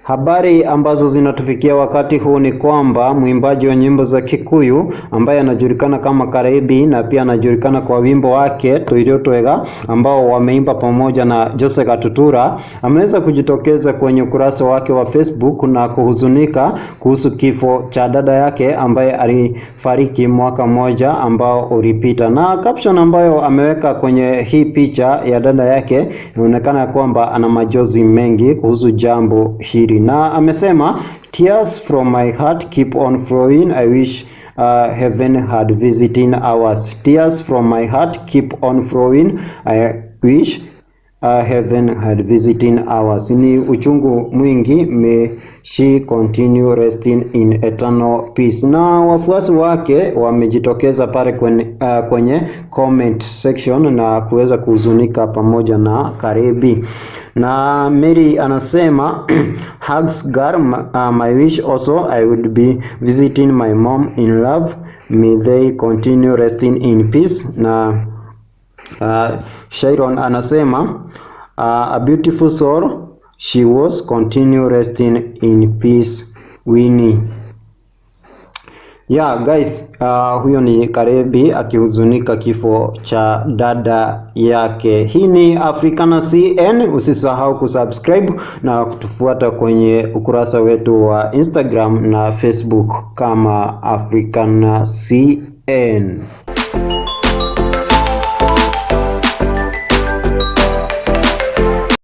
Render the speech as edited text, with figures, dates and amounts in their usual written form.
Habari ambazo zinatufikia wakati huu ni kwamba mwimbaji wa nyimbo za Kikuyu ambaye anajulikana kama Karehb na pia anajulikana kwa wimbo wake Twega ambao wameimba pamoja na Jose Gatutura ameweza kujitokeza kwenye ukurasa wake wa Facebook na kuhuzunika kuhusu kifo cha dada yake ambaye alifariki mwaka mmoja ambao ulipita. Na caption ambayo ameweka kwenye hii picha ya dada yake inaonekana kwamba ana majonzi mengi kuhusu jambo hili. Na amesema tears from my heart keep on flowing, I wish heaven had visiting hours. Tears from my heart keep on flowing, I wish heaven had visiting hours. Ni uchungu mwingi, may she continue resting in eternal peace. Na wafuasi wake wamejitokeza pale kwenye comment section na kuweza kuhuzunika pamoja na Karehb. Na Mary anasema hugs girl, my wish also I would be visiting my mom in love, may they continue resting in peace. Na Sharon anasema a beautiful soul she was, continue resting in peace Winnie. Yeah guys, huyo ni Karehb akihuzunika kifo cha dada yake. Hii ni Africana CN, usisahau kusubscribe na kutufuata kwenye ukurasa wetu wa Instagram na Facebook kama Africana CN.